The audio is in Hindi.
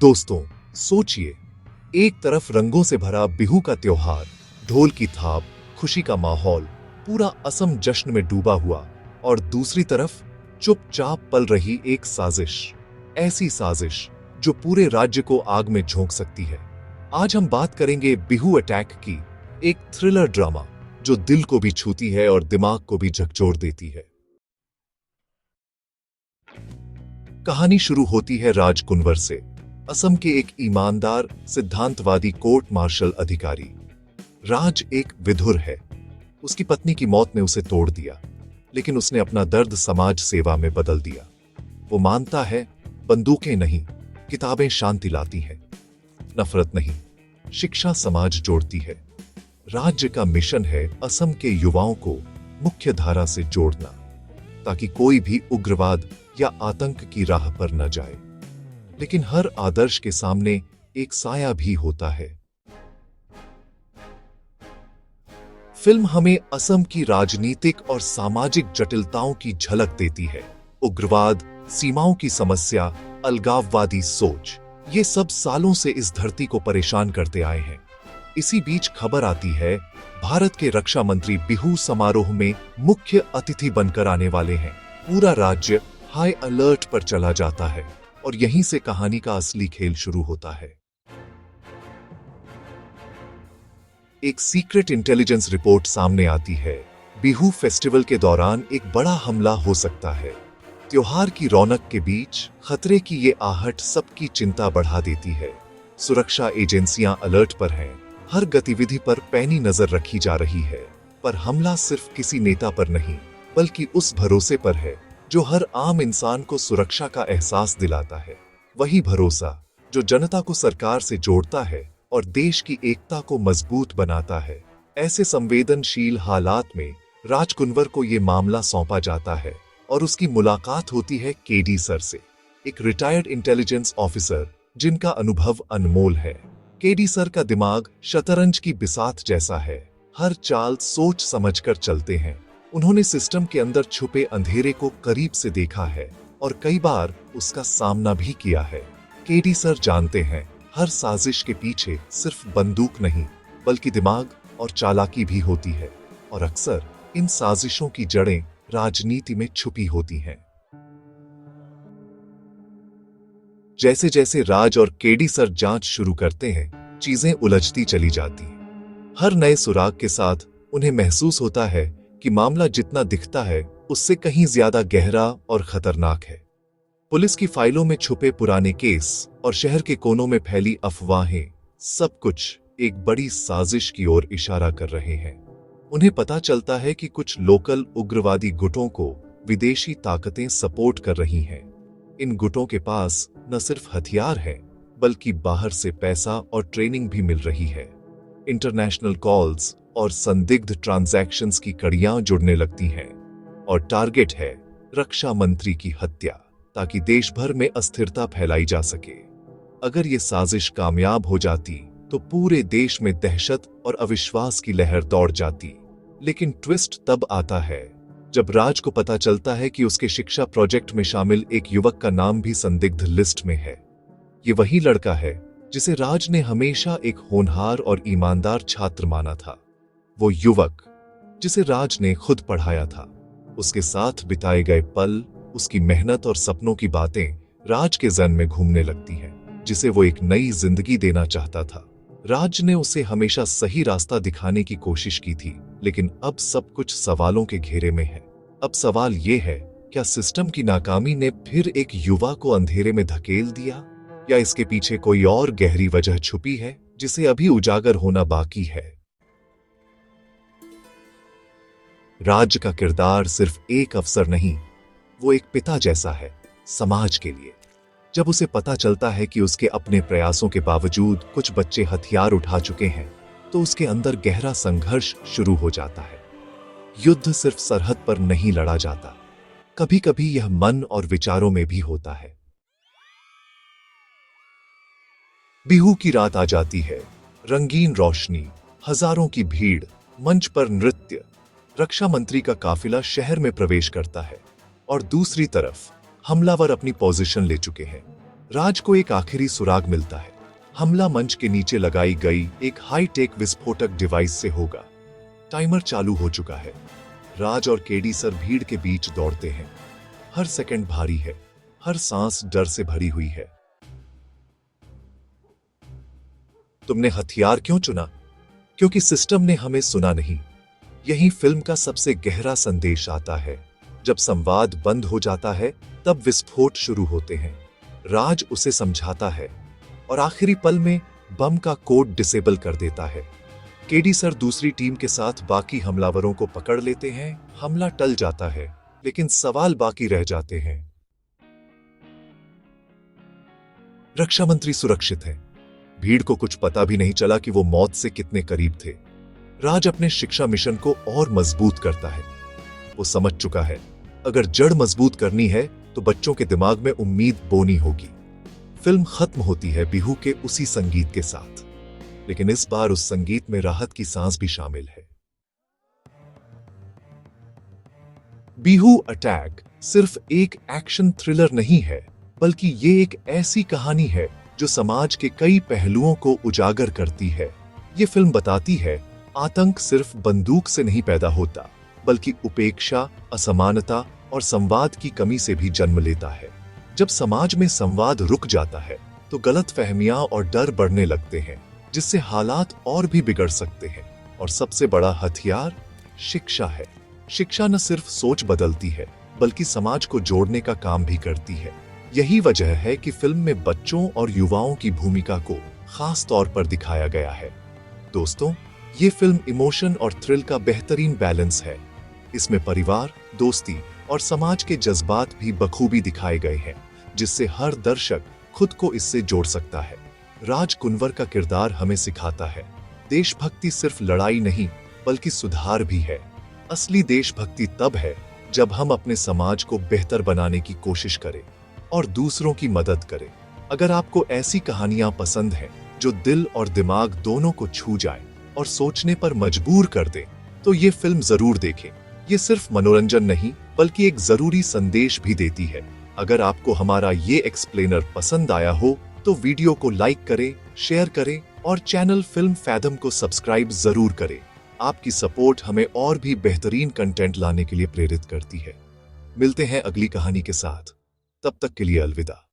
दोस्तों, सोचिए, एक तरफ रंगों से भरा बिहू का त्योहार, ढोल की थाप, खुशी का माहौल, पूरा असम जश्न में डूबा हुआ, और दूसरी तरफ चुपचाप पल रही एक साजिश, ऐसी साजिश जो पूरे राज्य को आग में झोंक सकती है। आज हम बात करेंगे बिहू अटैक की, एक थ्रिलर ड्रामा जो दिल को भी छूती है और दिमाग को भी झकझोर देती है। कहानी शुरू होती है राजकुंवर से, असम के एक ईमानदार, सिद्धांतवादी कोर्ट मार्शल अधिकारी। राज एक विधुर है। उसकी पत्नी की मौत ने उसे तोड़ दिया, लेकिन उसने अपना दर्द समाज सेवा में बदल दिया। वो मानता है, बंदूकें नहीं, किताबें शांति लाती हैं। नफरत नहीं, शिक्षा समाज जोड़ती है। राज्य का मिशन है असम के युवाओं को मुख्य धारा से जोड़ना, ताकि कोई भी उग्रवाद या आतंक की राह पर न जाए। लेकिन हर आदर्श के सामने एक साया भी होता है। फिल्म हमें असम की राजनीतिक और सामाजिक जटिलताओं की झलक देती है। उग्रवाद, सीमाओं की समस्या, अलगाववादी सोच, ये सब सालों से इस धरती को परेशान करते आए हैं। इसी बीच खबर आती है, भारत के रक्षा मंत्री बिहू समारोह में मुख्य अतिथि बनकर आने वाले हैं। पूरा राज्य हाई अलर्ट पर चला जाता है, और यहीं से कहानी का असली खेल शुरू होता है। एक सीक्रेट इंटेलिजेंस रिपोर्ट सामने आती है। बिहू फेस्टिवल के दौरान एक बड़ा हमला हो सकता है। त्योहार की रौनक के बीच खतरे की ये आहट सबकी चिंता बढ़ा देती है। सुरक्षा एजेंसियां अलर्ट पर हैं, हर गतिविधि पर पैनी नजर रखी जा रही है। पर हमला सिर्फ किसी नेता पर नहीं, बल्कि उस भरोसे पर है जो हर आम इंसान को सुरक्षा का एहसास दिलाता है। वही भरोसा जो जनता को सरकार से जोड़ता है और देश की एकता को मजबूत बनाता है। ऐसे संवेदनशील हालात में राजकुंवर को ये मामला सौंपा जाता है, और उसकी मुलाकात होती है केडी सर से, एक रिटायर्ड इंटेलिजेंस ऑफिसर जिनका अनुभव अनमोल है। केडी सर का दिमाग शतरंज की बिसात जैसा है, हर चाल सोच समझकर चलते हैं। उन्होंने सिस्टम के अंदर छुपे अंधेरे को करीब से देखा है और कई बार उसका सामना भी किया है। केडी सर जानते हैं, हर साजिश के पीछे सिर्फ बंदूक नहीं, बल्कि दिमाग और चालाकी भी होती है, और अक्सर इन साजिशों की जड़ें राजनीति में छुपी होती हैं। जैसे जैसे राज और केडी सर जांच शुरू करते हैं, चीजें उलझती चली जाती हैं। हर नए सुराग के साथ उन्हें महसूस होता है कि मामला जितना दिखता है उससे कहीं ज्यादा गहरा और खतरनाक है। पुलिस की फाइलों में छुपे पुराने केस और शहर के कोनों में फैली अफवाहें, सब कुछ एक बड़ी साजिश की ओर इशारा कर रहे हैं। उन्हें पता चलता है कि कुछ लोकल उग्रवादी गुटों को विदेशी ताकतें सपोर्ट कर रही हैं। इन गुटों के पास न सिर्फ हथियार हैं, बल्कि बाहर से पैसा और ट्रेनिंग भी मिल रही है। इंटरनेशनल कॉल्स और संदिग्ध ट्रांजैक्शंस की कड़ियां जुड़ने लगती हैं, और टारगेट है रक्षा मंत्री की हत्या, ताकि देश भर में अस्थिरता फैलाई जा सके। अगर ये साजिश कामयाब हो जाती तो पूरे देश में दहशत और अविश्वास की लहर दौड़ जाती। लेकिन ट्विस्ट तब आता है जब राज को पता चलता है कि उसके शिक्षा प्रोजेक्ट में शामिल एक युवक का नाम भी संदिग्ध लिस्ट में है। ये वही लड़का है जिसे राज ने हमेशा एक होनहार और ईमानदार छात्र माना था। वो युवक जिसे राज ने खुद पढ़ाया था। उसके साथ बिताए गए पल, उसकी मेहनत और सपनों की बातें राज के ज़हन में घूमने लगती हैं, जिसे वो एक नई जिंदगी देना चाहता था। राज ने उसे हमेशा सही रास्ता दिखाने की कोशिश की थी, लेकिन अब सब कुछ सवालों के घेरे में है। अब सवाल ये है, क्या सिस्टम की नाकामी ने फिर एक युवा को अंधेरे में धकेल दिया, या इसके पीछे कोई और गहरी वजह छुपी है जिसे अभी उजागर होना बाकी है। राज का किरदार सिर्फ एक अफसर नहीं, वो एक पिता जैसा है समाज के लिए। जब उसे पता चलता है कि उसके अपने प्रयासों के बावजूद कुछ बच्चे हथियार उठा चुके हैं, तो उसके अंदर गहरा संघर्ष शुरू हो जाता है। युद्ध सिर्फ सरहद पर नहीं लड़ा जाता, कभी कभी यह मन और विचारों में भी होता है। बिहू की रात आ जाती है, रंगीन रोशनी, हजारों की भीड़, मंच पर नृत्य। रक्षा मंत्री का काफिला शहर में प्रवेश करता है, और दूसरी तरफ हमलावर अपनी पोजीशन ले चुके हैं। राज को एक आखिरी सुराग मिलता है। हमला मंच के नीचे लगाई गई एक हाई-टेक विस्फोटक डिवाइस से होगा। टाइमर चालू हो चुका है। राज और केडी सर भीड़ के बीच दौड़ते हैं। हर सेकंड भारी है, हर सांस डर से भरी हुई है। तुमने हथियार क्यों चुना? क्योंकि सिस्टम ने हमें सुना नहीं। यही फिल्म का सबसे गहरा संदेश आता है। जब संवाद बंद हो जाता है, तब विस्फोट शुरू होते हैं। राज उसे समझाता है और आखिरी पल में बम का कोड डिसेबल कर देता है। केडी सर दूसरी टीम के साथ बाकी हमलावरों को पकड़ लेते हैं। हमला टल जाता है, लेकिन सवाल बाकी रह जाते हैं। रक्षा मंत्री सुरक्षित है। भीड़ को कुछ पता भी नहीं चला कि वो मौत से कितने करीब थे। राज अपने शिक्षा मिशन को और मजबूत करता है। वो समझ चुका है, अगर जड़ मजबूत करनी है तो बच्चों के दिमाग में उम्मीद बोनी होगी। फिल्म खत्म होती है बिहू के उसी संगीत के साथ, लेकिन इस बार उस संगीत में राहत की सांस भी शामिल है। बिहू अटैक सिर्फ एक एक्शन थ्रिलर नहीं है, बल्कि ये एक ऐसी कहानी है जो समाज के कई पहलुओं को उजागर करती है। ये फिल्म बताती है, आतंक सिर्फ बंदूक से नहीं पैदा होता, बल्कि उपेक्षा, असमानता और संवाद की कमी से भी जन्म लेता है। जब समाज में संवाद रुक जाता है, तो गलतफहमियां और डर बढ़ने लगते हैं, जिससे हालात और भी बिगड़ सकते हैं। और सबसे बड़ा हथियार शिक्षा है। शिक्षा न सिर्फ सोच बदलती है, बल्कि समाज को जोड़ने का काम भी करती है। यही वजह है कि फिल्म में बच्चों और युवाओं की भूमिका को खास तौर पर दिखाया गया है। दोस्तों, ये फिल्म इमोशन और थ्रिल का बेहतरीन बैलेंस है। इसमें परिवार, दोस्ती और समाज के जज्बात भी बखूबी दिखाए गए हैं, जिससे हर दर्शक खुद को इससे जोड़ सकता है। राज कुंवर का किरदार हमें सिखाता है, देशभक्ति सिर्फ लड़ाई नहीं, बल्कि सुधार भी है। असली देशभक्ति तब है जब हम अपने समाज को बेहतर बनाने की कोशिश करें और दूसरों की मदद करें। अगर आपको ऐसी कहानियां पसंद हैं जो दिल और दिमाग दोनों को छू जाएं और सोचने पर मजबूर कर दें, तो ये फिल्म जरूर देखें। ये सिर्फ मनोरंजन नहीं, बल्कि एक जरूरी संदेश भी देती है। अगर आपको हमारा ये एक्सप्लेनर पसंद आया हो, तो वीडियो को लाइक करें, शेयर करें और चैनल फिल्म फैदम को सब्सक्राइब जरूर करें। आपकी सपोर्ट हमें और भी बेहतरीन कंटेंट लाने के लिए प्रेरित करती है। मिलते हैं अगली कहानी के साथ। तब तक के लिए अलविदा।